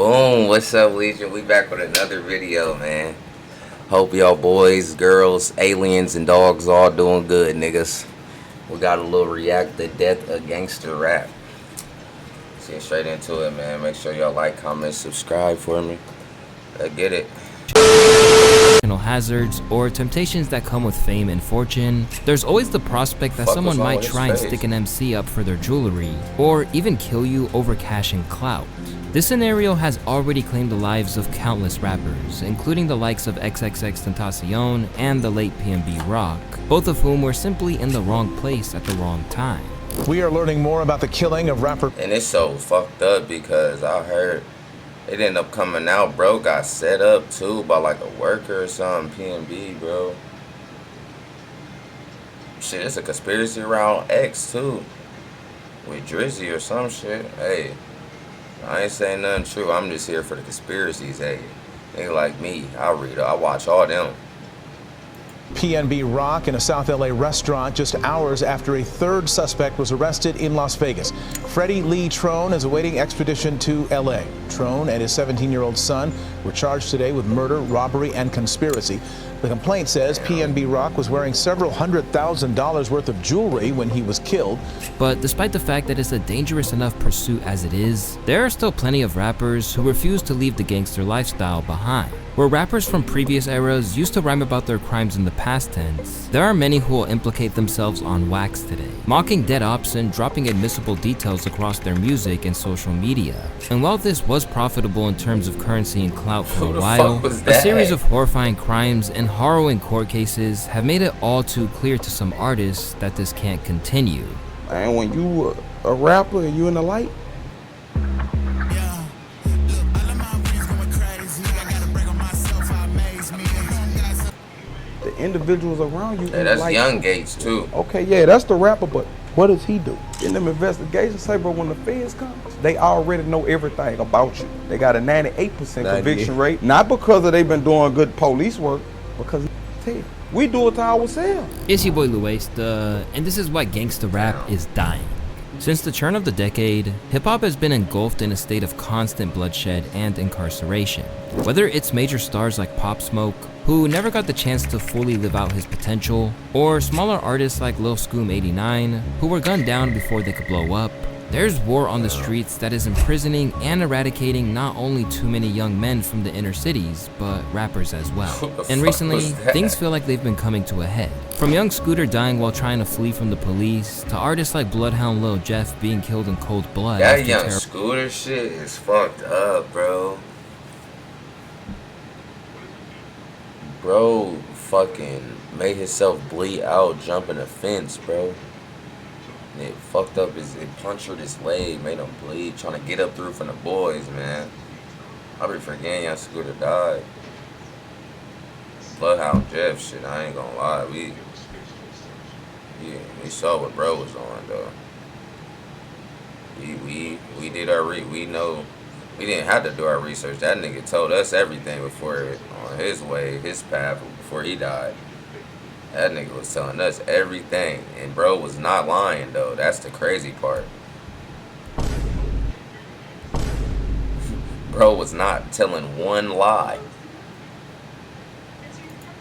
Boom, what's up, Legion? We back with another video, man. Hope y'all boys, girls, aliens, and dogs all doing good, niggas. We got a little react to death of gangster rap. Let's get straight into it, man. Make sure y'all like, comment, subscribe for me. Let's get it. Hazards or temptations that come with fame and fortune, there's always the prospect that someone might try and stick an MC up for their jewelry, or even kill you over cash and clout. This scenario has already claimed the lives of countless rappers, including the likes of XXXTentacion and the late PNB Rock, both of whom were simply in the wrong place at the wrong time. We are learning more about the killing of rapper. And it's so fucked up because I heard it ended up coming out, bro. Got set up too by like a worker or something. PNB, bro. Shit, it's a conspiracy around X too, with Drizzy or some shit. Hey, I ain't saying nothing true. I'm just here for the conspiracies. Hey, nigga like me, I watch all them. PNB Rock in a South LA restaurant just hours after a third suspect was arrested in Las Vegas. Freddie Lee Trone is awaiting extradition to LA. Trone and his 17-year-old son were charged today with murder, robbery, and conspiracy. The complaint says PNB Rock was wearing several $100,000 worth of jewelry when he was killed. But despite the fact that it's a dangerous enough pursuit as it is, there are still plenty of rappers who refuse to leave the gangster lifestyle behind. Where rappers from previous eras used to rhyme about their crimes in the past tense, there are many who will implicate themselves on wax today, mocking dead ops and dropping admissible details across their music and social media. And while this was profitable in terms of currency and clout for a while, a series of horrifying crimes and harrowing court cases have made it all too clear to some artists that this can't continue. And when you a rapper and you in the light, the individuals around you. Hey, that's like, Young Gates too. Okay, yeah, that's the rapper, but what does he do? In them investigations, say, bro, when the feds come, they already know everything about you. They got a 98% conviction rate, not because of they've been doing good police work, because we do it to ourselves. It's your boy Luesta, and this is why gangsta rap is dying. Since the turn of the decade, hip-hop has been engulfed in a state of constant bloodshed and incarceration. Whether it's major stars like Pop Smoke, who never got the chance to fully live out his potential, or smaller artists like Lil Scoom 89, who were gunned down before they could blow up, there's war on the streets that is imprisoning and eradicating not only too many young men from the inner cities, but rappers as well. And recently, things feel like they've been coming to a head. From young Scooter dying while trying to flee from the police, to artists like Bloodhound Lil Jeff being killed in cold blood. That young Scooter shit is fucked up, bro. Bro fucking made himself bleed out jumping a fence, bro. It fucked up it punctured his leg, made him bleed, trying to get up through from the boys, man. I be forgetting young Scooter died. Bloodhound Jeff shit, I ain't gonna lie. We saw what bro was on, though. We did our we know we didn't have to do our research. That nigga told us everything before on his way, his path before he died. That nigga was telling us everything, and bro was not lying though. That's the crazy part. Bro was not telling one lie.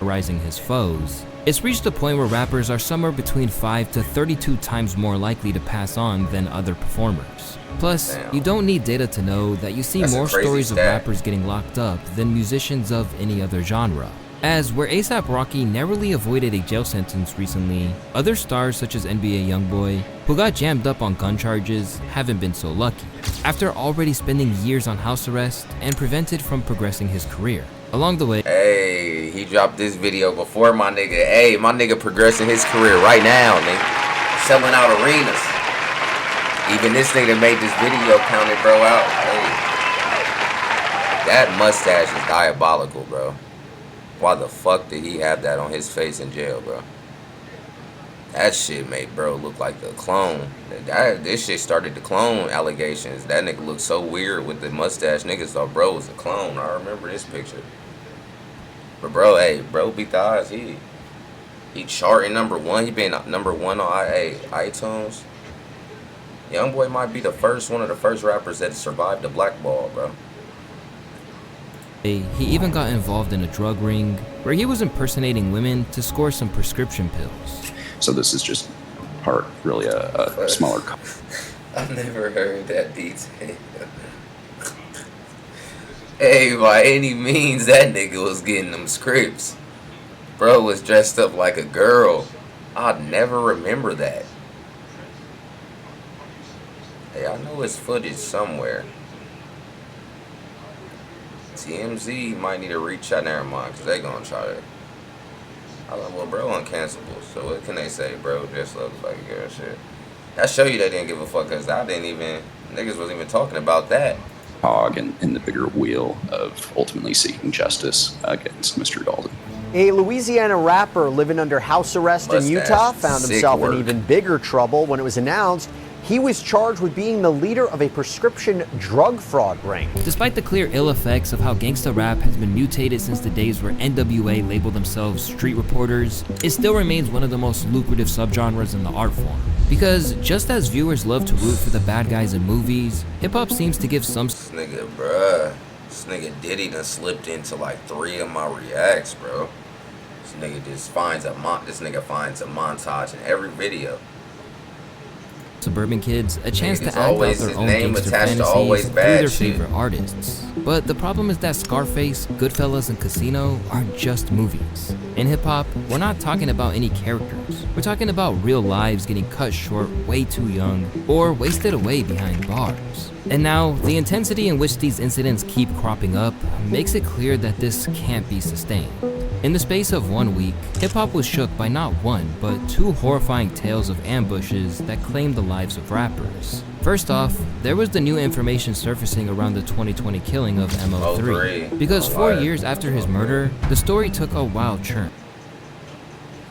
Rising his foes, it's reached a point where rappers are somewhere between 5 to 32 times more likely to pass on than other performers. Plus, you don't need data to know that you see more stories of rappers getting locked up than musicians of any other genre. As where A$AP Rocky narrowly avoided a jail sentence recently, other stars such as NBA Youngboy, who got jammed up on gun charges, haven't been so lucky, after already spending years on house arrest and prevented from progressing his career. Along the way, hey, he dropped this video before my nigga. Hey, my nigga progressing his career right now, nigga. Selling out arenas. Even this nigga made this video counted bro out. Hey. That mustache is diabolical, bro. Why the fuck did he have that on his face in jail, bro? That shit made bro look like a clone. This shit started the clone allegations. That nigga looked so weird with the mustache. Niggas thought bro was a clone. I remember this picture. But bro, hey, bro beat the odds. He charting #1. He been #1 on iTunes. Youngboy might be one of the first rappers that survived the blackball, bro. He even got involved in a drug ring where he was impersonating women to score some prescription pills. So this is just part, really, a smaller. I've never heard that detail. Hey, by any means, that nigga was getting them scripts. Bro was dressed up like a girl. I'd never remember that. Hey, I know his footage somewhere. TMZ might need to reach out there, man, because they gonna try to. I like, well, bro, uncancelable. So what can they say, bro? Just looks like a girl shit. That show you they didn't give a fuck, because I didn't even, niggas wasn't even talking about that. Cog in the bigger wheel of ultimately seeking justice against Mr. Dalton. A Louisiana rapper living under house arrest in Utah found himself in even bigger trouble when it was announced he was charged with being the leader of a prescription drug fraud ring. Despite the clear ill effects of how gangsta rap has been mutated since the days where NWA labeled themselves street reporters, it still remains one of the most lucrative subgenres in the art form. Because just as viewers love to root for the bad guys in movies, hip-hop seems to give some... This nigga, bruh. This nigga Diddy done slipped into like 3 of my reacts, bro. This nigga just finds a montage in every video. Suburban kids a chance to act out their own name gangster attached to fantasies always through bad their shit. favorite artists. But the problem is that Scarface, Goodfellas, and Casino aren't just movies. In hip-hop, we're not talking about any characters. We're talking about real lives getting cut short way too young or wasted away behind bars. And now, the intensity in which these incidents keep cropping up makes it clear that this can't be sustained. In the space of 1 week, hip-hop was shook by not one, but 2 horrifying tales of ambushes that claimed the lives of rappers. First off, there was the new information surfacing around the 2020 killing of MO3, because 4 years after his murder, the story took a wild turn.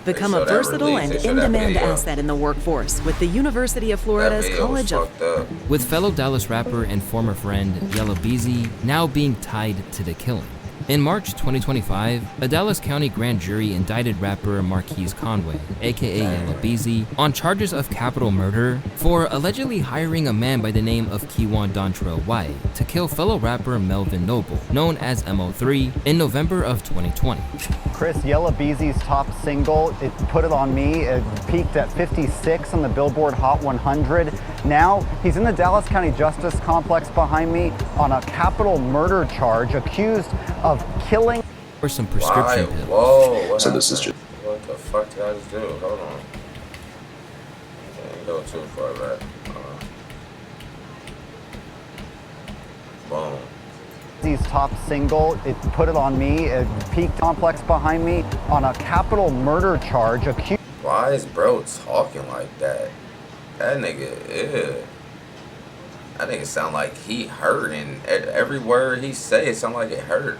Become a versatile and in-demand asset in the workforce with the University of Florida's College of... With fellow Dallas rapper and former friend Yella Beezy now being tied to the killing. In March 2025, a Dallas County grand jury indicted rapper Marquise Conway, aka Yella Beezy, on charges of capital murder for allegedly hiring a man by the name of Kewan Dontrell White to kill fellow rapper Melvin Noble, known as MO3, in November of 2020. Chris, Yella Beezy's top single, It Put It On Me, it peaked at 56 on the Billboard Hot 100. Now, he's in the Dallas County Justice Complex behind me on a capital murder charge, accused of killing or some prescription pills. Whoa, what So happened? this is just... What the fuck did I just do? Hold on. Can't go too far back. Boom. Beezy's top single, It Put It On Me, it peaked complex behind me on a capital murder charge, accused... Why is bro talking like that? That nigga, ew. That nigga sound like he hurt, and every word he say, it sound like it hurt.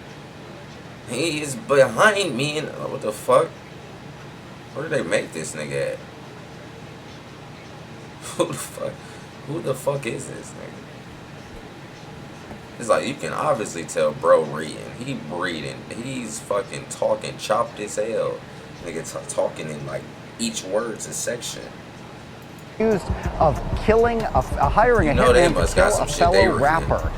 He is behind me, and what the fuck? Where did they make this nigga at? Who the fuck is this nigga? It's like, you can obviously tell bro reading. He reading. He's fucking talking chopped as hell. Nigga talking in like each word's a section. Accused of killing, hiring a hitman to kill a fellow rapper.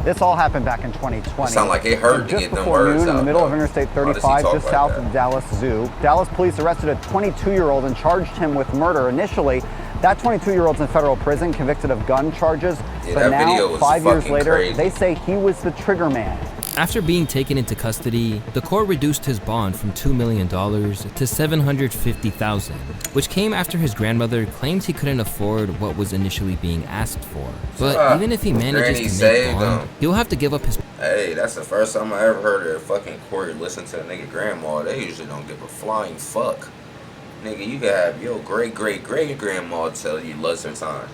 This all happened back in 2020. Sound like it hurt to just get them before words noon, in out, the middle though. of Interstate Why does he 35, talk just like south that? of the Dallas Zoo. Dallas police arrested a 22-year-old and charged him with murder. Initially, that 22-year-old's in federal prison, convicted of gun charges. Yeah, but that video now, was 5 years fucking later, crazy. they say he was the trigger man. After being taken into custody, the court reduced his bond from $2 million to $750,000, which came after his grandmother claimed he couldn't afford what was initially being asked for. But even if he manages to make bond, he'll have to give up his... Hey, that's the first time I ever heard a fucking court listen to a nigga grandma. They usually don't give a flying fuck. Nigga, you gotta have your great-great-great-grandma tell you lesser time.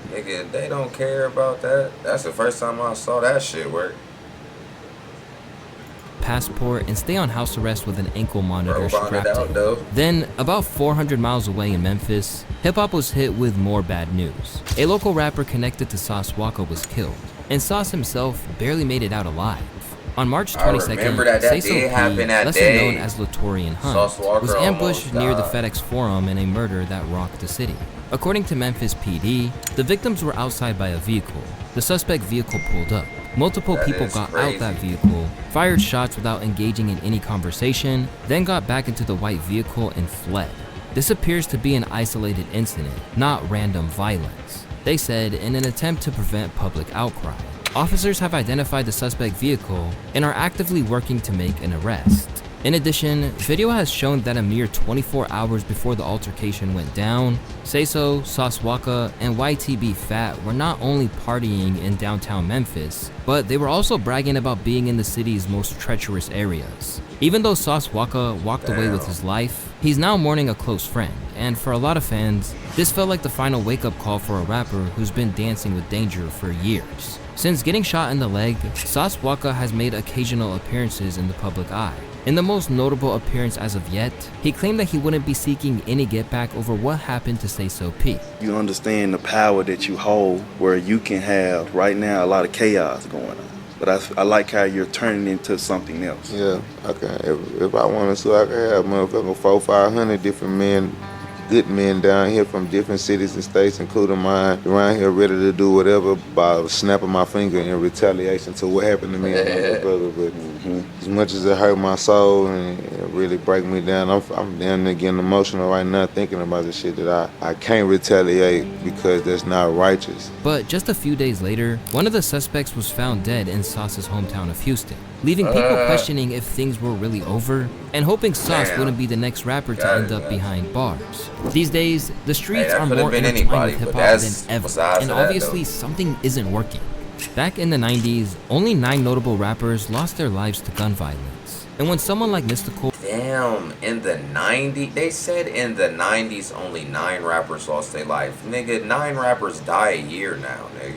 Nigga, they don't care about that. That's the first time I saw that shit work. passport and stay on house arrest with an ankle monitor strapped out, to though. him. Then, about 400 miles away in Memphis, hip-hop was hit with more bad news. A local rapper connected to Sauce Waka was killed, and Sauce himself barely made it out alive. On March 22nd, Say-So P, lesser known as Latorian Hunt, was ambushed near the FedEx Forum in a murder that rocked the city. According to Memphis PD, the victims were outside by a vehicle. The suspect vehicle pulled up. Multiple people got out that vehicle, fired shots without engaging in any conversation, then got back into the white vehicle and fled. This appears to be an isolated incident, not random violence. They said in an attempt to prevent public outcry. Officers have identified the suspect vehicle and are actively working to make an arrest. In addition, video has shown that a mere 24 hours before the altercation went down, Sayso, Sauce Walka, and YTB Fat were not only partying in downtown Memphis, but they were also bragging about being in the city's most treacherous areas. Even though Sauce Walka walked away with his life, he's now mourning a close friend, and for a lot of fans, this felt like the final wake-up call for a rapper who's been dancing with danger for years. Since getting shot in the leg, Sauce Walka has made occasional appearances in the public eye. In the most notable appearance as of yet, he claimed that he wouldn't be seeking any get back over what happened to Sayso P. You understand the power that you hold, where you can have right now a lot of chaos going on. But I like how you're turning into something else. Yeah, okay. If I wanted to, I could have motherfucking 400-500 different men, good men down here from different cities and states, including mine, around here ready to do whatever by snapping my finger in retaliation to what happened to me and my brother. But as much as it hurt my soul and it really break me down, I'm damn near getting emotional right now thinking about the shit that I can't retaliate because that's not righteous. But just a few days later, one of the suspects was found dead in Sauce's hometown of Houston, leaving people questioning if things were really over and hoping Sauce wouldn't be the next rapper to end up behind bars. These days, the streets are more intertwined with hip-hop than ever, and obviously something isn't working. Back in the 90s, only 9 notable rappers lost their lives to gun violence. And when someone like Mystical... Damn, in the 90s? They said in the 90s only 9 rappers lost their life. Nigga, 9 rappers die a year now, nigga.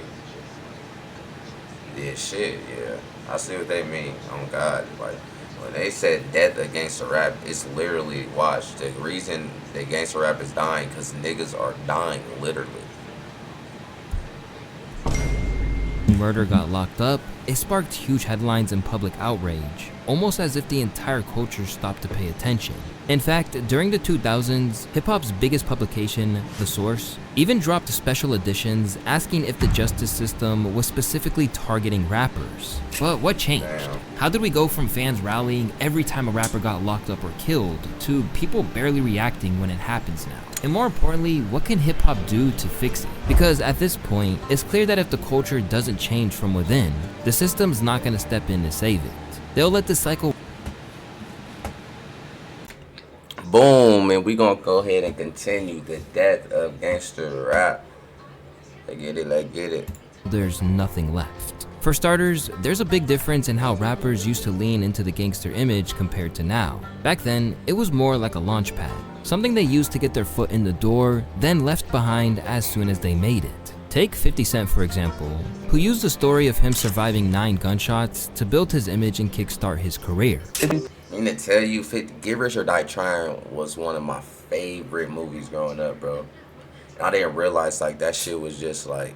Yeah, shit, yeah. I see what they mean. Oh, God. Like, when they said death against rap, it's literally, watch, the reason that gangsta rap is dying, because niggas are dying, literally. Murder got locked up, it sparked huge headlines and public outrage, almost as if the entire culture stopped to pay attention. In fact, during the 2000s, hip-hop's biggest publication, The Source, even dropped special editions asking if the justice system was specifically targeting rappers. But what changed? How did we go from fans rallying every time a rapper got locked up or killed to people barely reacting when it happens now? And more importantly, what can hip-hop do to fix it? Because at this point, it's clear that if the culture doesn't change from within, the system's not gonna step in to save it. They'll let the cycle... Boom, and we gonna go ahead and continue the death of gangster rap. Let's get it, let's get it. There's nothing left. For starters, there's a big difference in how rappers used to lean into the gangster image compared to now. Back then, it was more like a launch pad, something they used to get their foot in the door, then left behind as soon as they made it. Take 50 Cent for example, who used the story of him surviving 9 gunshots to build his image and kickstart his career. I'm gonna tell you, Get Rich or Die Trying was one of my favorite movies growing up, bro. And I didn't realize, like, that shit was just, like,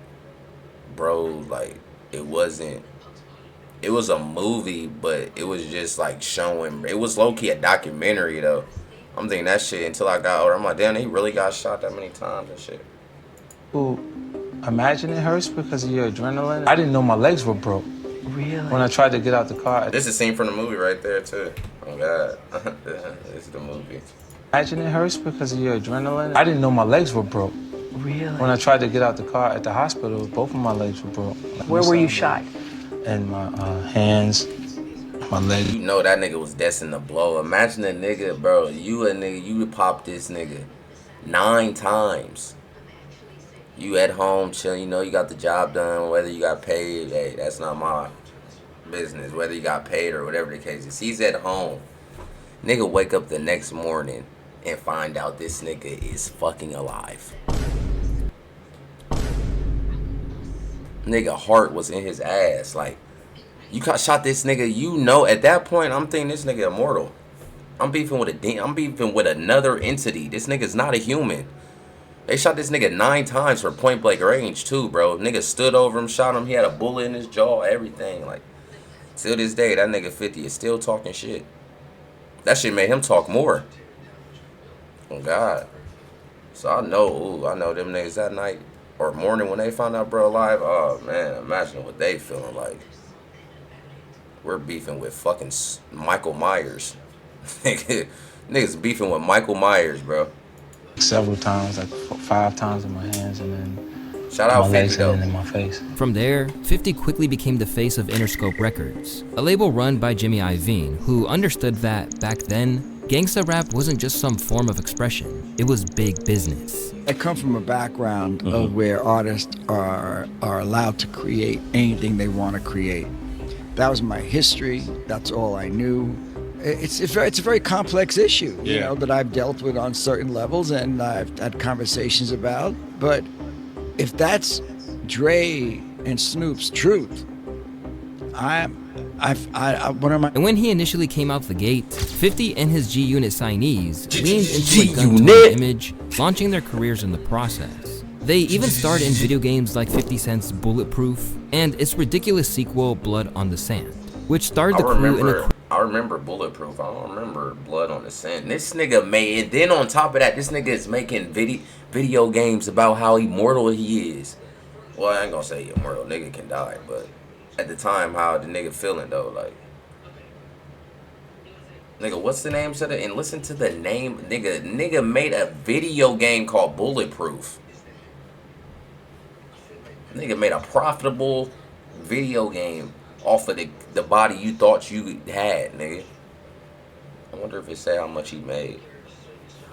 bro, like, it was a movie, but it was just, like, showing, it was low-key a documentary, though. I'm thinking that shit until I got older. I'm like, damn, he really got shot that many times and shit. Ooh, imagine it hurts because of your adrenaline. I didn't know my legs were broke. Really? When I tried to get out the car. This is a scene from the movie right there, too. Oh, God. This is the movie. Imagine it hurts because of your adrenaline. I didn't know my legs were broke. Really? When I tried to get out the car at the hospital, both of my legs were broke. Where were you shot? In my hands, my legs. You know that nigga was destined to blow. Imagine a nigga, bro, you would pop this nigga 9 times. You at home chilling, you know you got the job done, whether you got paid, hey, that's not my business, whether you got paid or whatever the case is. He's at home. Nigga wake up the next morning and find out this nigga is fucking alive. Nigga heart was in his ass. Like, you shot this nigga, you know, at that point, I'm thinking this nigga immortal. I'm beefing with another entity. This nigga's not a human. They shot this nigga 9 times for point blank range too, bro. Nigga stood over him, shot him. He had a bullet in his jaw, everything. Like, till this day, that nigga 50 is still talking shit. That shit made him talk more. Oh, God. So I know them niggas that night or morning when they found out bro alive. Oh, man, imagine what they feeling like. we're beefing with fucking Michael Myers. Niggas beefing with Michael Myers, bro. Several times, like 5 times in my hands, and then shout out my 50 legs, though. and then in my face. From there, 50 quickly became the face of Interscope Records, a label run by Jimmy Iovine, who understood that, back then, gangsta rap wasn't just some form of expression, it was big business. I come from a background of where artists are allowed to create anything they want to create. That was my history, that's all I knew. It's a very complex issue, you know, that I've dealt with on certain levels and I've had conversations about. But if that's Dre and Snoop's truth, And when he initially came out the gate, 50 and his G-Unit signees leaned into a gun-to-gun image, launching their careers in the process. They even starred in video games like 50 Cent's Bulletproof and its ridiculous sequel, Blood on the Sand, which starred the crew in a... I remember Bulletproof. I don't remember Blood on the Sand. This nigga made, and then on top of that, this nigga is making video games about how immortal he is. Well, I ain't gonna say immortal. Nigga can die, but at the time, how the nigga feeling though, like, nigga, what's the name to the? And listen to the name, nigga made a video game called Bulletproof. Nigga made a profitable video game off of the body you thought you had, nigga. I wonder if it say how much he made.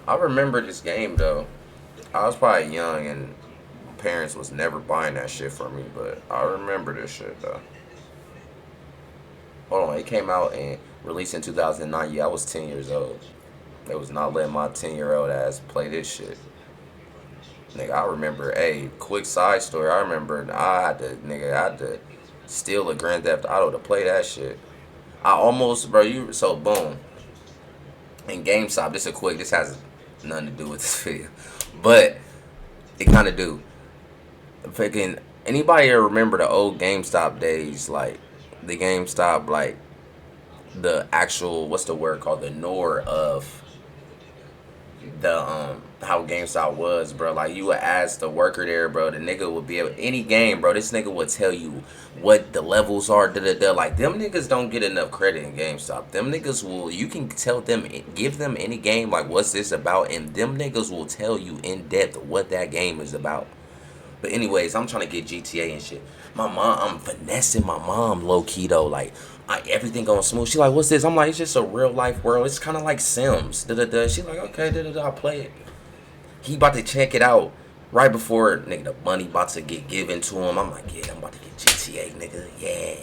I remember this game though. I was probably young and my parents was never buying that shit for me, but I remember this shit though. Hold on, it came out and released in 2009. Yeah, I was 10 years old. They was not letting my 10-year-old ass play this shit. Nigga, I remember, quick side story. I remember I had to steal a Grand Theft Auto to play that shit. I almost, bro, so boom. In GameStop, this has nothing to do with this video. But it kind of do. Freaking, anybody ever remember the old GameStop days? Like, the GameStop, like, the actual, what's the word called? The NOR of the, how GameStop was, bro. Like, you would ask the worker there, bro, the nigga would be able, any game, bro, this nigga would tell you what the levels are, like, them niggas don't get enough credit in GameStop. Them niggas will, you can tell them, give them any game, like, what's this about, and them niggas will tell you in depth what that game is about. But anyways, I'm trying to get GTA and shit. My mom, I'm finessing my mom low-key, though, like, everything going smooth. She like, what's this? I'm like, it's just a real-life world. It's kind of like Sims, She like, okay, I'll play it. He about to check it out right before, nigga, the money about to get given to him. I'm like, yeah, I'm about to get GTA, nigga, yeah.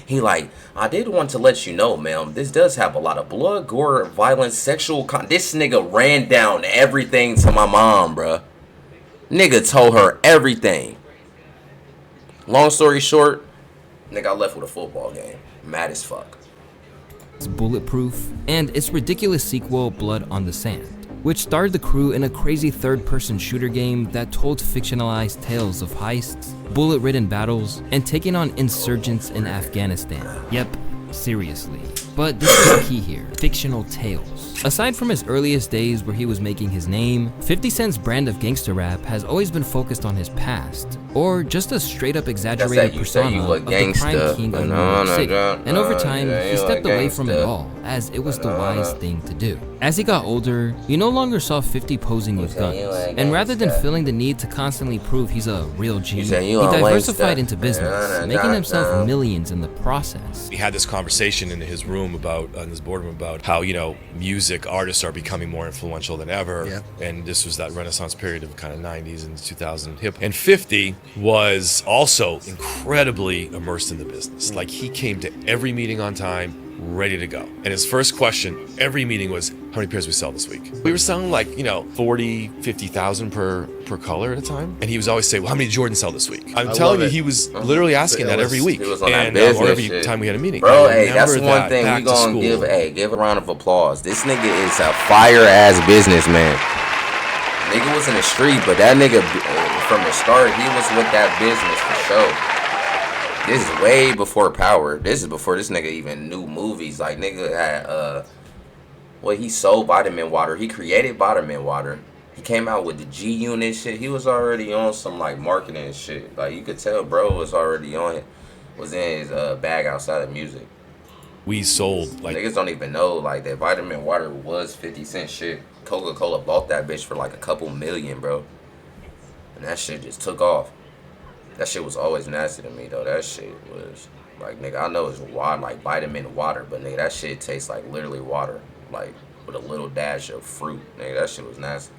He like, I did want to let you know, ma'am, this does have a lot of blood, gore, violence, sexual this nigga ran down everything to my mom, bruh. Nigga told her everything. Long story short, nigga, I left with a football game. Mad as fuck. It's Bulletproof and its ridiculous sequel, Blood on the Sand, which starred the crew in a crazy third-person shooter game that told fictionalized tales of heists, bullet-ridden battles, and taking on insurgents in Afghanistan. Yep, seriously. But this is the key here, fictional tales. Aside from his earliest days where he was making his name, 50 Cent's brand of gangster rap has always been focused on his past, or just a straight-up exaggerated persona of the crime king of New York City. And over time, he stepped away from it all, as it was the wise thing to do. As he got older, you no longer saw 50 posing with guns, and rather than feeling the need to constantly prove he's a real G, he diversified into business, making himself millions in the process. We had this conversation in his room in his boardroom about how, you know, music artists are becoming more influential than ever, and this was that renaissance period of kind of 90s and 2000 hip. And 50 was also incredibly immersed in the business. Like, he came to every meeting on time, ready to go. And his first question every meeting was, how many pairs we sell this week? We were selling like, 40, 50,000 per color at a time. And he was always saying, well, how many Jordans sell this week? I'm telling you, he was literally asking that every week. And or every time we had a meeting. Bro, hey, that's one thing we gonna give a round of applause. This nigga is a fire-ass businessman. Nigga was in the street, but that nigga, from the start, he was with that business for sure. This is way before Power. This is before this nigga even knew movies. Like, nigga had, he sold vitamin water. He created vitamin water. He came out with the G-Unit shit. He was already on some, like, marketing shit. Like, you could tell bro was already on it. Was in his bag outside of music. We sold like niggas don't even know like that vitamin water was 50-cent shit. Coca-Cola bought that bitch for like a couple million, bro. And that shit just took off. That shit was always nasty to me though. That shit was like, nigga, I know it's water, like vitamin water, but nigga, that shit tastes like literally water, like with a little dash of fruit. Nigga, that shit was nasty.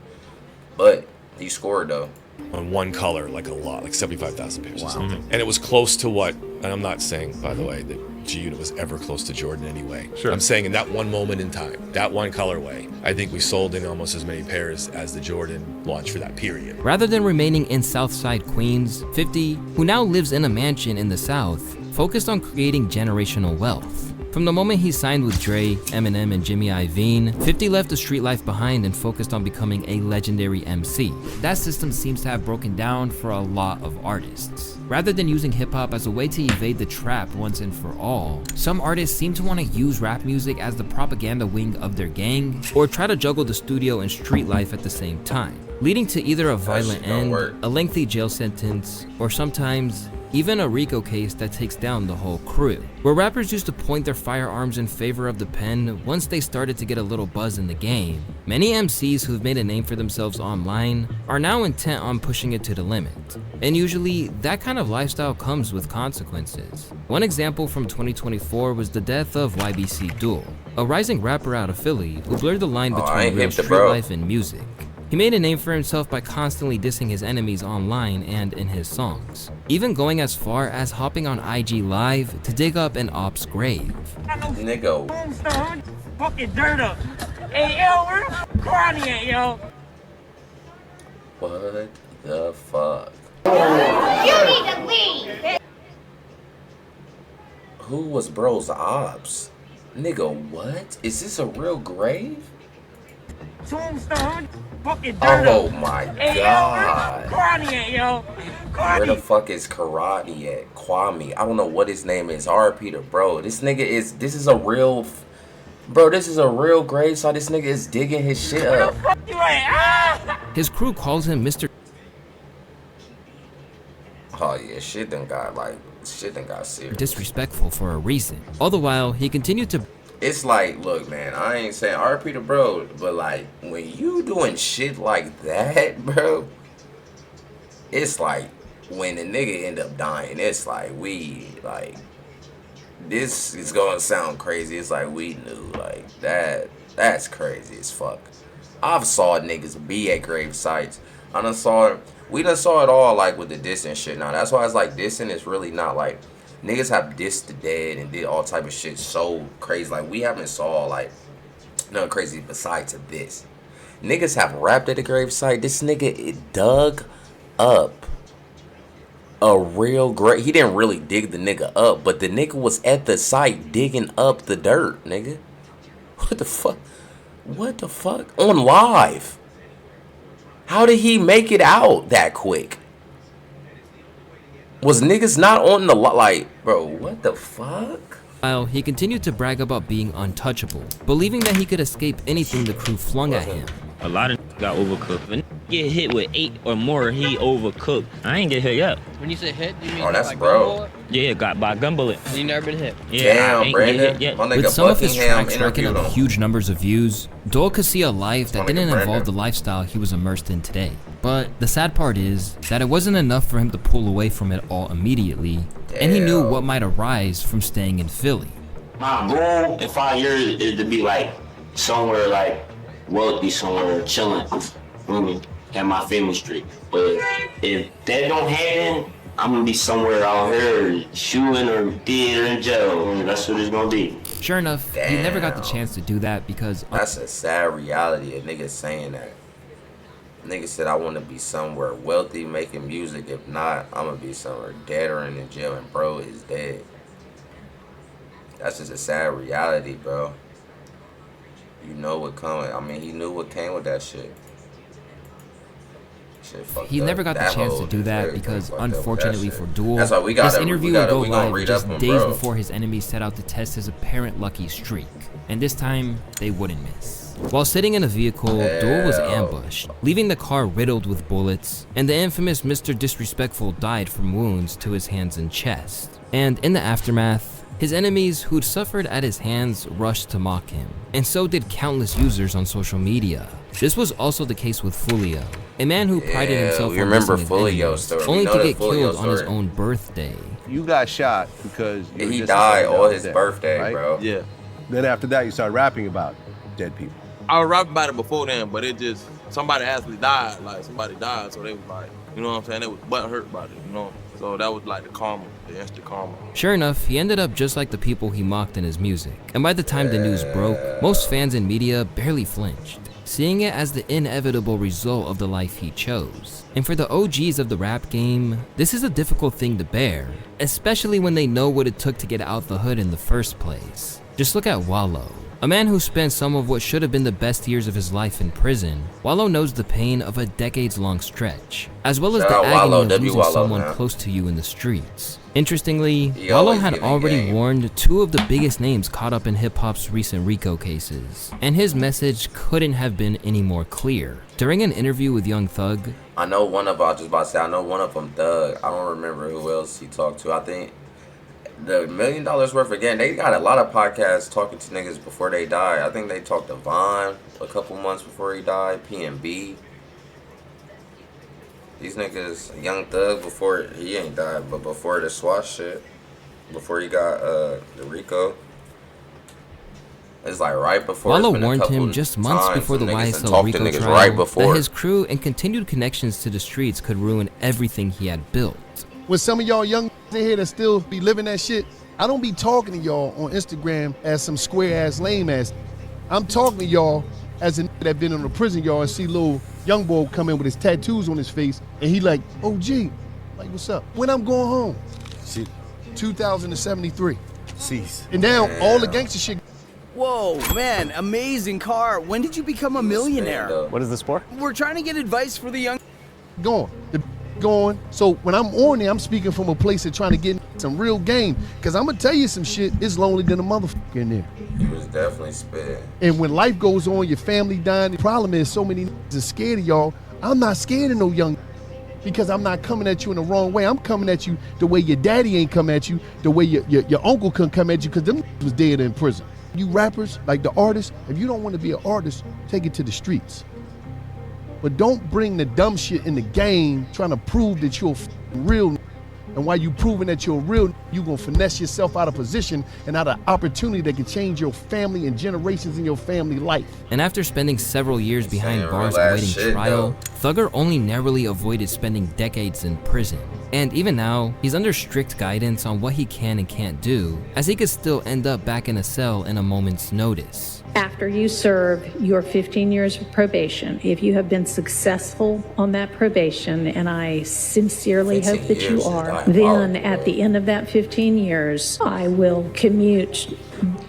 But he scored though. On one color, like a lot, like 75,000 pairs or something. And it was close to what, and I'm not saying, by the way, that G-Unit was ever close to Jordan anyway. Sure. I'm saying in that one moment in time, that one colorway, I think we sold in almost as many pairs as the Jordan launched for that period. Rather than remaining in Southside Queens, 50, who now lives in a mansion in the South, focused on creating generational wealth. From the moment he signed with Dre, Eminem, and Jimmy Iovine, 50 left the street life behind and focused on becoming a legendary MC. That system seems to have broken down for a lot of artists. Rather than using hip-hop as a way to evade the trap once and for all, some artists seem to want to use rap music as the propaganda wing of their gang, or try to juggle the studio and street life at the same time, leading to either a violent end, a lengthy jail sentence, or sometimes even a RICO case that takes down the whole crew. Where rappers used to point their firearms in favor of the pen once they started to get a little buzz in the game, many MCs who've made a name for themselves online are now intent on pushing it to the limit. And usually, that kind of lifestyle comes with consequences. One example from 2024 was the death of YBC Duel, a rising rapper out of Philly who blurred the line between real street life and music. He made a name for himself by constantly dissing his enemies online and in his songs, even going as far as hopping on IG Live to dig up an op's grave. Nigga. Fucking dirt up. Hey, yo, where's Crony at, yo? What the fuck? You need to leave. Who was bro's ops? Nigga, what? Is this a real grave? Tombstone. Fucking dirt Oh up. my Hey, god. yo, where's Crony at, yo? Where the fuck is Karate at? Kwame. I don't know what his name is. RP to bro. This nigga is, this is a real, bro, this is a real grave site. This nigga is digging his shit up. You right. Ah! His crew calls him Mr. Oh yeah, shit done got serious. Disrespectful for a reason. All the while, he continued to It's like, look, man, I ain't saying RP to bro, but like, when you doing shit like that, bro, it's like, when the nigga end up dying, it's like, this is gonna sound crazy, it's like, we knew, like, that's crazy as fuck. I've saw niggas be at grave sites. We done saw it all, like, with the dissing shit now. That's why it's like, dissing is really not, like, niggas have dissed the dead and did all type of shit so crazy. Like, we haven't saw, like, nothing crazy besides this. Niggas have rapped at a grave site. This nigga dug up a real grave. He didn't really dig the nigga up, but the nigga was at the site digging up the dirt, nigga. What the fuck? What the fuck? On live. How did he make it out that quick? Was niggas not on the like, bro, what the fuck? While he continued to brag about being untouchable, believing that he could escape anything the crew flung at him. A lot of got overcooked. When get hit with 8 or more, he overcooked. I ain't get hit yet. When you say hit, do you mean that's like bro. Yeah, got by gun bullet. You never been hit? Yeah, damn, Brandon. With some of his tracks racking up huge numbers of views, Dole could see a life that didn't involve the lifestyle he was immersed in today. But the sad part is that it wasn't enough for him to pull away from it all immediately, and he knew what might arise from staying in Philly. My goal in 5 years is to be like somewhere like wealthy, somewhere chilling, at my family street. But if that don't happen, I'm gonna be somewhere out here shooting or dead or in jail. That's what it's gonna be. Sure enough, he never got the chance to do that because that's a sad reality. A nigga saying that. Nigga said, I want to be somewhere wealthy making music. If not, I'm gonna be somewhere dead or in the jail, and bro is dead. That's just a sad reality, bro. You know what coming. I mean, he knew what came with that shit. He never got the chance to do that because, unfortunately for Duel, this interview would go live just days before his enemies set out to test his apparent lucky streak. And this time, they wouldn't miss. While sitting in a vehicle, Duel was ambushed, leaving the car riddled with bullets, and the infamous Mr. Disrespectful died from wounds to his hands and chest. And in the aftermath, his enemies who'd suffered at his hands rushed to mock him, and so did countless users on social media. This was also the case with Fulio, a man who prided himself on remember missing his enemies, only to get killed on his own birthday. You got shot because he died on his birthday, right? Bro. Yeah. Then after that, you started rapping about dead people. I was rapping about it before then, but it just, somebody actually died. Like, somebody died, so they was like, you know what I'm saying? They was butthurt about it, you know? So that was like the karma, the instant karma. Sure enough, he ended up just like the people he mocked in his music. And by the time the news broke, most fans and media barely flinched, seeing it as the inevitable result of the life he chose. And for the OGs of the rap game, this is a difficult thing to bear, especially when they know what it took to get out the hood in the first place. Just look at Wallow. A man who spent some of what should have been the best years of his life in prison, Wallow knows the pain of a decades-long stretch, as well as the agony of losing someone close to you in the streets. Interestingly, Wallow had already warned two of the biggest names caught up in hip-hop's recent RICO cases, and his message couldn't have been any more clear. During an interview with Young Thug, I know one of them, Thug. I don't remember who else he talked to. I think the $1 million worth again, they got a lot of podcasts talking to niggas before they die. I think they talked to Vaughn a couple months before he died, PNB. These niggas, Young Thug, before he ain't died, but before the SWAT shit, before he got the RICO. It's like right before. Wallow warned him just months before the YSL RICO trial that his crew and continued connections to the streets could ruin everything he had built. With some of y'all young in here that still be living that shit, I don't be talking to y'all on Instagram as some square ass lame ass. I'm talking to y'all as a nigga that been in a prison yard and see little young boy come in with his tattoos on his face and he like, oh gee, like what's up? When I'm going home? See, 2073. Cease. And now all the gangster shit. Whoa, man, amazing car. When did you become a millionaire? What is this for? We're trying to get advice for the young. Going. So when I'm on there, I'm speaking from a place of trying to get some real game. Cause I'm gonna tell you some shit, it's lonely than a motherfucker in there. He was definitely spitting. And when life goes on, your family dying, the problem is so many are scared of y'all. I'm not scared of no young because I'm not coming at you in the wrong way. I'm coming at you the way your daddy ain't come at you, the way your uncle couldn't come at you because them was dead in prison. You rappers, like the artists, if you don't want to be an artist, take it to the streets. But don't bring the dumb shit in the game trying to prove that you're real. And while you proving that you're real, you gonna finesse yourself out of position and out of opportunity that can change your family and generations in your family life. And after spending several years behind bars awaiting trial, Thugger only narrowly avoided spending decades in prison. And even now, he's under strict guidance on what he can and can't do, as he could still end up back in a cell in a moment's notice. After you serve your 15 years of probation, if you have been successful on that probation, and I sincerely hope that you are, then at the end of that 15 years, I will commute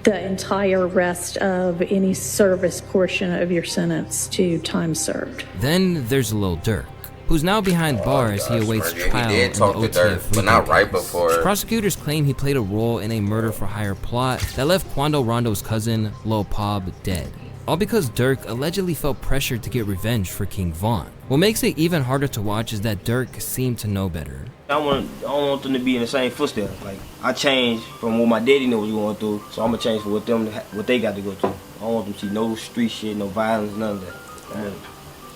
the entire rest of any service portion of your sentence to time served. Then there's Lil Durk, who's now behind bars as he awaits trial in the OTF but not right before. Prosecutors claim he played a role in a murder-for-hire plot that left Quando Rondo's cousin, Lil Pob, dead. All because Durk allegedly felt pressured to get revenge for King Von. What makes it even harder to watch is that Durk seemed to know better. I don't want them to be in the same footsteps. Like, I changed from what my daddy knew was going through, so I'm gonna change for what they got to go through. I don't want them to see no street shit, no violence, none of that. I'm gonna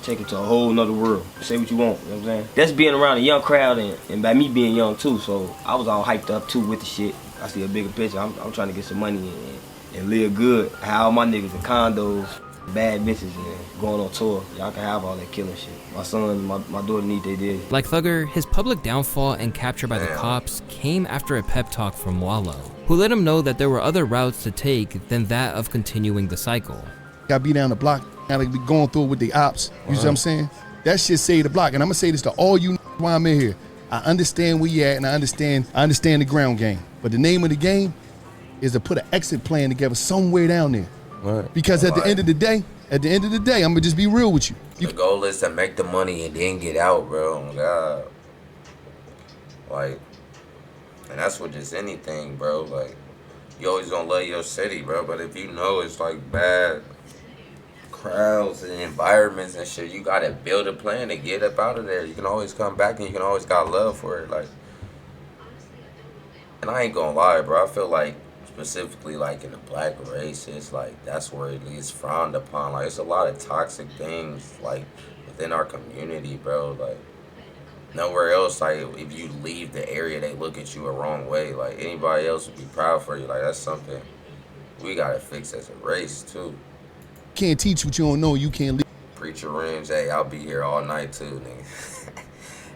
take it to a whole nother world. Say what you want, you know what I'm saying? That's being around a young crowd and by me being young too, so I was all hyped up too with the shit. I see a bigger picture. I'm trying to get some money and live good. Have all my niggas in condos, bad bitches, and going on tour. Y'all can have all that killing shit. My son, my daughter need they did. Like Thugger, his public downfall and capture by the cops came after a pep talk from Wallow, who let him know that there were other routes to take than that of continuing the cycle. Gotta be down the block, gotta be going through it with the ops. You see what I'm saying? That shit saved the block. And I'm gonna say this to all you while I'm in here. I understand where you at and I understand the ground game. But the name of the game is to put an exit plan together somewhere down there. Right. Because at the end of the day, I'm gonna just be real with you. The goal is to make the money and then get out, bro. Oh my God. Like, and that's with just anything, bro. Like, you always gonna love your city, bro. But if you know it's like bad, crowds and environments and shit. You gotta build a plan to get up out of there. You can always come back and you can always got love for it. Like, and I ain't gonna lie, bro. I feel like specifically like in the black race, it's like that's where it is frowned upon. Like, it's a lot of toxic things like within our community, bro. Like, nowhere else, like, if you leave the area, they look at you a wrong way. Like, anybody else would be proud for you. Like, that's something we gotta fix as a race too. Can't teach what you don't know. You can't leave. Preacher Renz, hey, I'll be here all night too, nigga.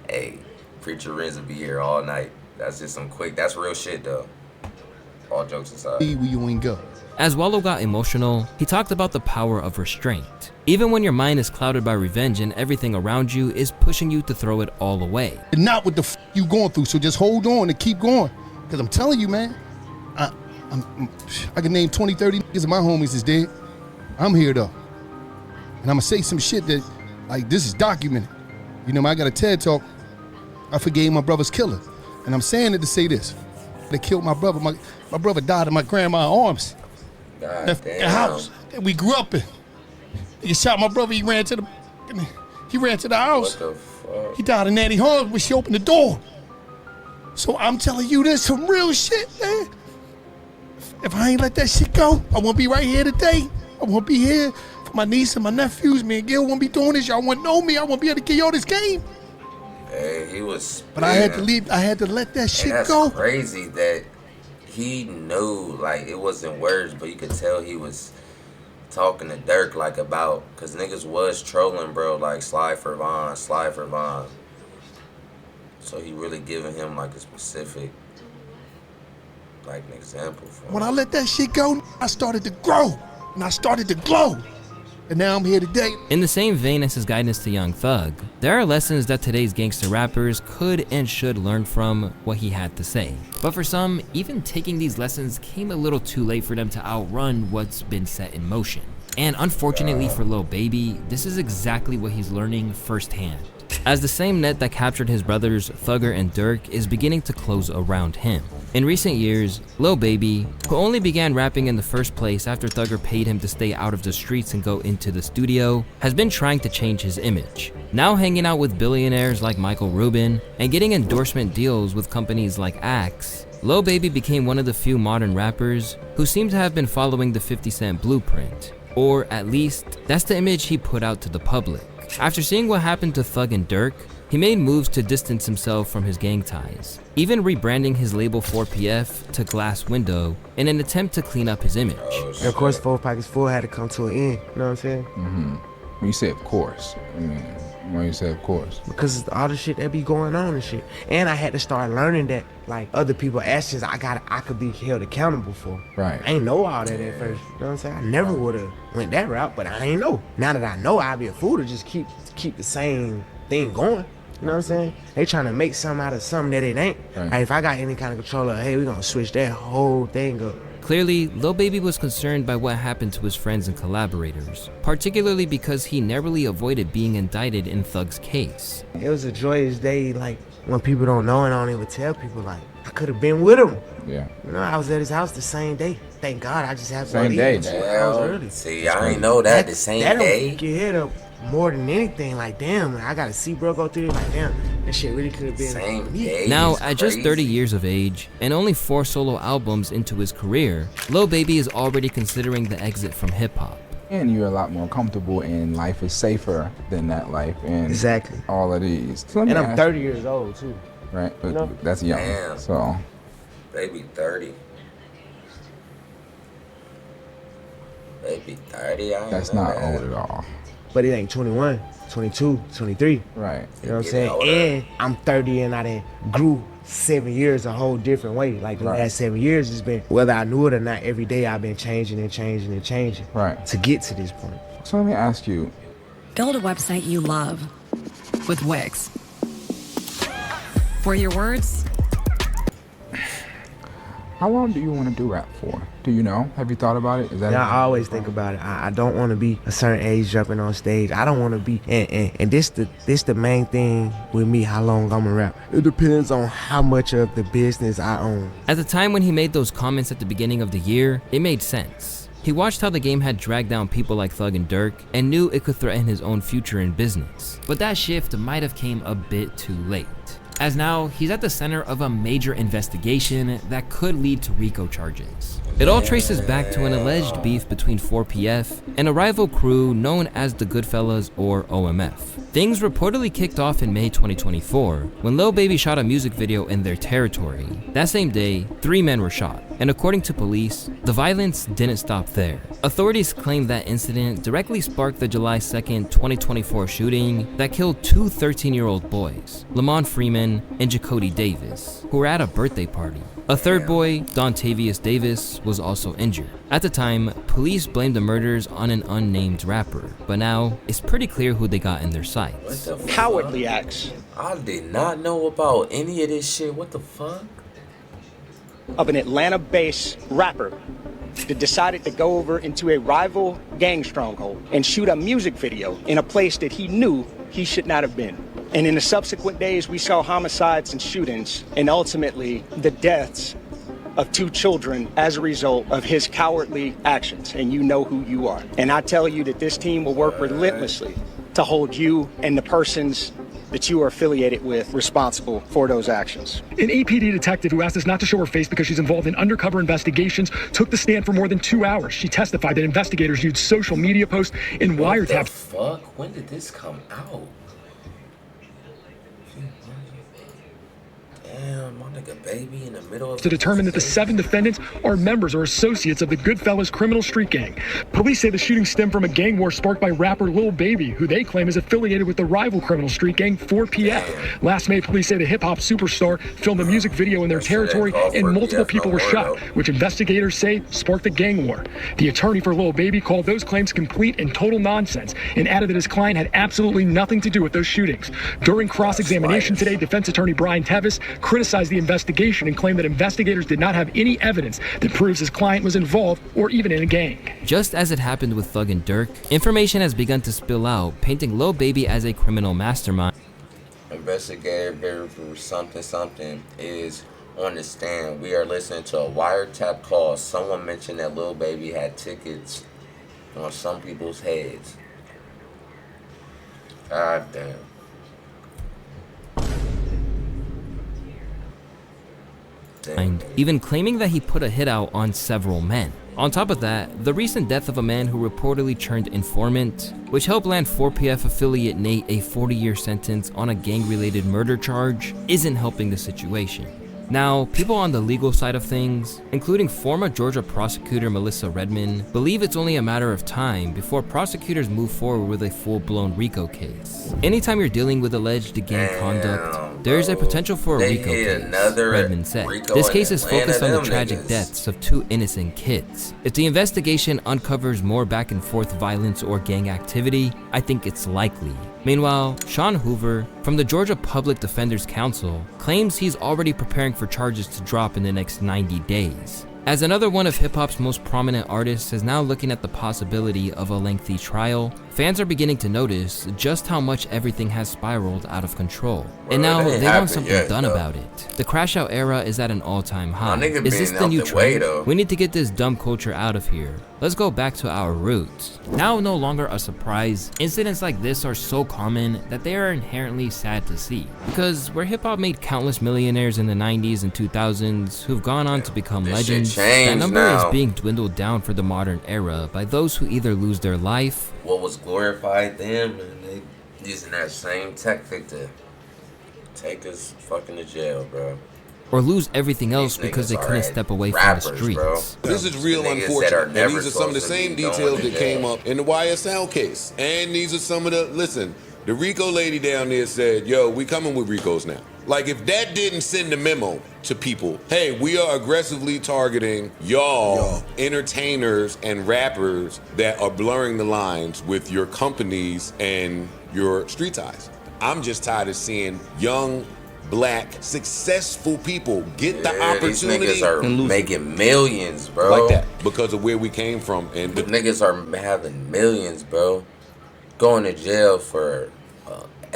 Hey, Preacher Renz will be here all night. That's just some quick, that's real shit though. All jokes aside. Where you ain't go. As Wallow got emotional, he talked about the power of restraint. Even when your mind is clouded by revenge and everything around you is pushing you to throw it all away. Not what the f you going through, so just hold on and keep going. Because I'm telling you, man, I can name 20, 30 niggas of my homies is dead. I'm here though. And I'm gonna say some shit that, like, this is documented. You know, I got a TED talk. I forgave my brother's killer. And I'm saying it to say this. They killed my brother. My brother died in my grandma's arms. God damn. The house that we grew up in. He shot my brother, he ran to the house. What the fuck? He died in Nanny Holmes when she opened the door. So I'm telling you, this some real shit, man. If I ain't let that shit go, I won't be right here today. I won't be here for my niece and my nephews. Me and Gil won't be doing this. Y'all won't know me. I won't be able to give y'all this game. Hey, he was. But I had to leave. I had to let that shit that's go. Crazy that he knew, like, it wasn't words, but you could tell he was talking to Dirk, like, about, because niggas was trolling, bro, like, slide for Von. So he really giving him, like, a specific, like, an example for him. When I let that shit go, I started to grow and I started to glow. And now I'm here today. In the same vein as his guidance to Young Thug, there are lessons that today's gangster rappers could and should learn from what he had to say. But for some, even taking these lessons came a little too late for them to outrun what's been set in motion. And unfortunately for Lil Baby, this is exactly what he's learning firsthand, as the same net that captured his brothers Thugger and Dirk is beginning to close around him. In recent years, Lil Baby, who only began rapping in the first place after Thugger paid him to stay out of the streets and go into the studio, has been trying to change his image. Now hanging out with billionaires like Michael Rubin and getting endorsement deals with companies like Axe, Lil Baby became one of the few modern rappers who seem to have been following the 50 Cent blueprint, or at least that's the image he put out to the public. After seeing what happened to Thug and Dirk, he made moves to distance himself from his gang ties, even rebranding his label 4PF to Glass Window in an attempt to clean up his image. And of course, 4 Pockets Full had to come to an end, you know what I'm saying? When you say of course, I mean, why you say of course? Because it's all the shit that be going on and shit. And I had to start learning that, like, other people's actions I could be held accountable for. Right. I ain't know all that at first, you know what I'm saying? I never would've went that route, but I ain't know. Now that I know, I'd be a fool to just keep the same thing going. You know what I'm saying? They trying to make something out of something that it ain't. Right. Like, if I got any kind of control of, hey, we gonna switch that whole thing up. Clearly, Lil Baby was concerned by what happened to his friends and collaborators, particularly because he narrowly avoided being indicted in Thug's case. It was a joyous day, like, when people don't know and I don't even tell people, like, I could have been with him. Yeah. You know, I was at his house the same day. Thank God I just happened Same to day. leave 2 hours early. See, I ain't know that the same day. That'll get hit up more than anything. Like, damn, I gotta see bro go through it. Like, damn, that shit really could have been same me. day. Now, at just 30 years of age and only 4 solo albums into his career, Lil Baby is already considering the exit from hip-hop. And you're a lot more comfortable and life is safer than that life and exactly all of these. So and I'm 30 years old too. Right, but you know? that's young. Damn. So Baby 30. Baby 30, I ain't that's know not that. old at all. But it ain't 21, 22, 23. Right. You know what I'm saying? And I'm 30 and I done grew 7 years a whole different way. Like the last 7 years has been, whether I knew it or not, every day I've been changing and changing and changing. Right. To get to this point. So let me ask you. Build a website you love with Wix. For your words. How long do you want to do rap for? Do you know? Have you thought about it? Is that I always think about it. I don't want to be a certain age jumping on stage. I don't want to be, and this the main thing with me, how long I'm gonna rap. It depends on how much of the business I own. At the time when he made those comments at the beginning of the year, it made sense. He watched how the game had dragged down people like Thug and Durk and knew it could threaten his own future in business. But that shift might have came a bit too late, as now he's at the center of a major investigation that could lead to RICO charges. It all traces back to an alleged beef between 4PF and a rival crew known as the Goodfellas or OMF. Things reportedly kicked off in May 2024 when Lil Baby shot a music video in their territory. That same day, 3 men were shot, and according to police, the violence didn't stop there. Authorities claim that incident directly sparked the July 2nd, 2024 shooting that killed 2 13-year-old boys, Lamont Freeman and Jacody Davis, who were at a birthday party. A third boy, Dontavius Davis, was also injured. At the time, police blamed the murders on an unnamed rapper, but now it's pretty clear who they got in their sights. Cowardly acts. I did not know about any of this shit. What the fuck? Of an Atlanta-based rapper that decided to go over into a rival gang stronghold and shoot a music video in a place that he knew he should not have been. And in the subsequent days, we saw homicides and shootings, and ultimately the deaths of 2 children as a result of his cowardly actions. And you know who you are. And I tell you that this team will work relentlessly to hold you and the persons that you are affiliated with responsible for those actions. An APD detective who asked us not to show her face because she's involved in undercover investigations took the stand for more than 2 hours. She testified that investigators used social media posts and wiretaps. What the fuck? When did this come out? Damn, my nigga Baby in the middle of to determine that the 7 defendants are members or associates of the Goodfellas criminal street gang. Police say the shooting stemmed from a gang war sparked by rapper Lil Baby, who they claim is affiliated with the rival criminal street gang 4PF. Last May, police say the hip-hop superstar filmed a music video in their territory and multiple people were shot, which investigators say sparked the gang war. The attorney for Lil Baby called those claims complete and total nonsense and added that his client had absolutely nothing to do with those shootings. During cross-examination today, defense attorney Brian Tevis criticized the investigation and claimed that investigators did not have any evidence that proves his client was involved or even in a gang. Just as it happened with Thug and Durk, information has begun to spill out, painting Lil Baby as a criminal mastermind. Investigator for something is on the stand. We are listening to a wiretap call. Someone mentioned that Lil Baby had tickets on some people's heads. God damn. Even claiming that he put a hit out on several men. On top of that, the recent death of a man who reportedly turned informant, which helped land 4PF affiliate Nate a 40-year sentence on a gang-related murder charge, isn't helping the situation. Now, people on the legal side of things, including former Georgia prosecutor Melissa Redmond, believe it's only a matter of time before prosecutors move forward with a full-blown RICO case. Anytime you're dealing with alleged gang conduct, there's a potential for a RICO case, Redmond said. This case is focused on the tragic deaths of 2 innocent kids. If the investigation uncovers more back and forth violence or gang activity, I think it's likely. Meanwhile, Sean Hoover, from the Georgia Public Defender's Council, claims he's already preparing for charges to drop in the next 90 days. As another one of hip-hop's most prominent artists is now looking at the possibility of a lengthy trial, fans are beginning to notice just how much everything has spiraled out of control. And now they want something done about it. The crash out era is at an all-time high. Is this the new trend? We need to get this dumb culture out of here. Let's go back to our roots. Now no longer a surprise, incidents like this are so common that they are inherently sad to see. Because where hip-hop made countless millionaires in the 90s and 2000s who've gone on to become legends, that number is being dwindled down for the modern era by those who either lose their life. What was glorified then, and they using that same tactic to take us fucking to jail, bro. Or lose everything else because they couldn't step away from the streets. Bro. This is real unfortunate. And these are some of the same details that came up in the YSL case. And these are some of the, listen, the RICO lady down there said, yo, we coming with RICOs now. Like, if that didn't send a memo to people, hey, we are aggressively targeting y'all entertainers and rappers that are blurring the lines with your companies and your street ties. I'm just tired of seeing young, black, successful people get the opportunity. These niggas are making millions, bro. Like that, because of where we came from. And the niggas are having millions, bro. Going to jail for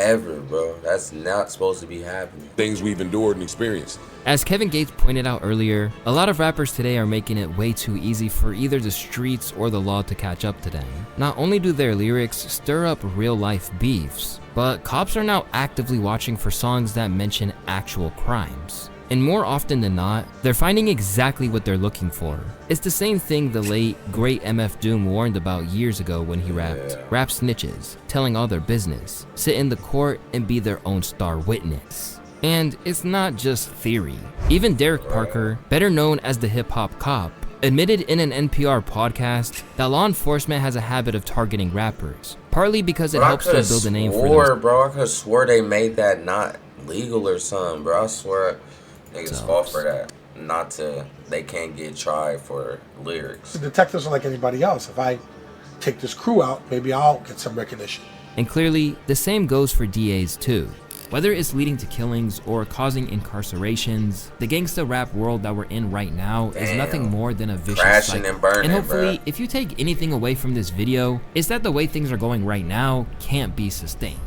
ever, bro. That's not supposed to be happening. Things we've endured and experienced. As Kevin Gates pointed out earlier, a lot of rappers today are making it way too easy for either the streets or the law to catch up to them. Not only do their lyrics stir up real-life beefs, but cops are now actively watching for songs that mention actual crimes. And more often than not, they're finding exactly what they're looking for. It's the same thing the late, great MF Doom warned about years ago when he rapped, "Rap snitches, telling all their business, sit in the court and be their own star witness." And it's not just theory. Even Derek Parker, better known as the hip-hop cop, admitted in an NPR podcast that law enforcement has a habit of targeting rappers, partly because it helps them build a name for themselves. Bro, I could swear they made that not legal or something, bro. I swear niggas fall for that. Not to, they can't get tried for lyrics. The detectives are like anybody else. If I take this crew out, maybe I'll get some recognition. And clearly, the same goes for DAs too. Whether it's leading to killings or causing incarcerations, the gangsta rap world that we're in right now is nothing more than a vicious crashing cycle. and burning, and hopefully, bro. if you take anything away from this video, it's that the way things are going right now can't be sustained.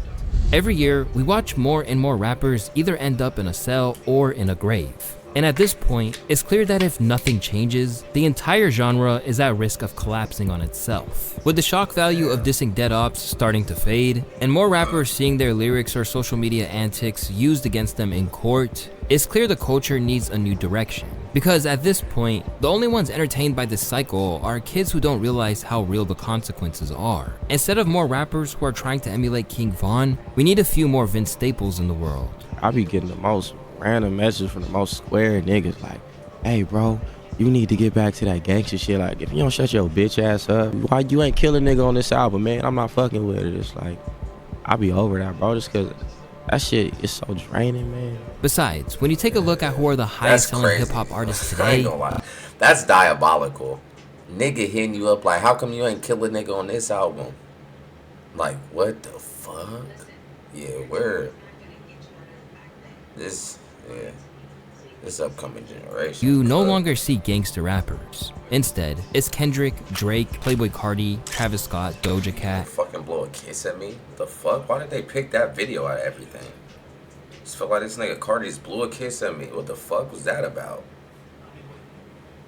Every year, we watch more and more rappers either end up in a cell or in a grave. And at this point, it's clear that if nothing changes, the entire genre is at risk of collapsing on itself. With the shock value of dissing dead ops starting to fade, and more rappers seeing their lyrics or social media antics used against them in court, it's clear the culture needs a new direction. Because at this point, the only ones entertained by this cycle are kids who don't realize how real the consequences are. Instead of more rappers who are trying to emulate King Von, we need a few more Vince Staples in the world. I be getting the most random messages from the most square niggas like, "Hey bro, you need to get back to that gangster shit. Like, if you don't shut your bitch ass up, why you ain't killing nigga on this album, man? I'm not fucking with it." It's like, I be over that, bro, just cause that shit is so draining, man. Besides, when you take a look at who are the highest selling hip-hop artists I ain't today, gonna lie. That's diabolical. Nigga hitting you up like, how come you ain't kill a nigga on this album? Like, what the fuck? Yeah, this upcoming generation. you no longer see gangster rappers. Instead, it's Kendrick, Drake, Playboi Carti, Travis Scott, Doja Cat. Fucking blow a kiss at me? The fuck? Why did they pick that video out of everything? Just feel like this nigga Carti's blew a kiss at me. What the fuck was that about?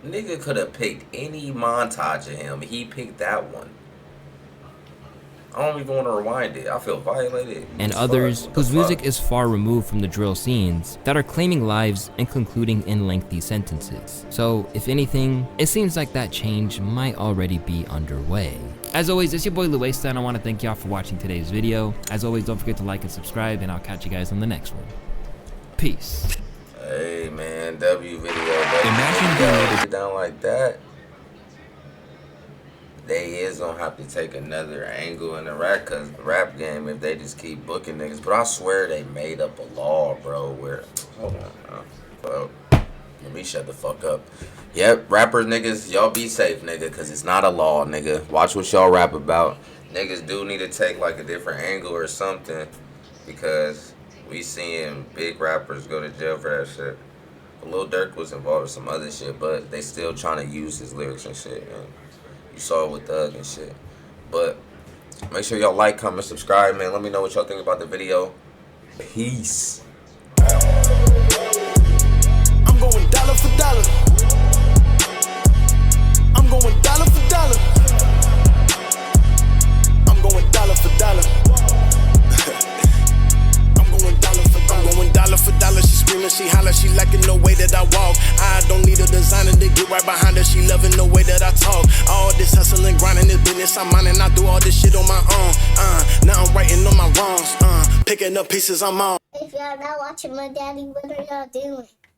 Nigga could have picked any montage of him. He picked that one. I don't even want to rewind it. I feel violated. And others whose music is far removed from the drill scenes that are claiming lives and concluding in lengthy sentences. So, if anything, it seems like that change might already be underway. As always, it's your boy Lil Baby, and I want to thank y'all for watching today's video. As always, don't forget to like and subscribe, and I'll catch you guys on the next one. Peace. Hey man, W video, baby. Imagine it down like that. They is gonna have to take another angle in the rap game if they just keep booking niggas. But I swear they made up a law, bro, where, hold on, bro. Let me shut the fuck up. Yep, rappers, niggas, y'all be safe, nigga, because it's not a law, nigga. Watch what y'all rap about. Niggas do need to take, like, a different angle or something, because we seeing big rappers go to jail for that shit. Lil Durk was involved with some other shit, but they still trying to use his lyrics and shit, and you saw it with Thug and shit. But make sure y'all like, comment, subscribe, man. Let me know what y'all think about the video. Peace. I'm going dollar for dollar. I'm going dollar for dollar. I'm going dollar for dollar. I'm going dollar for dollar. I'm going dollar for dollar. She screaming, she holler, she liking the way that I walk. I don't need a designer to get right behind her. She loving the way that I talk. All this hustling, grinding, this business I'm on, and I do all this shit on my own. Now I'm writing on my wrongs. Picking up pieces I'm on. If y'all not watching my daddy, what are y'all doing?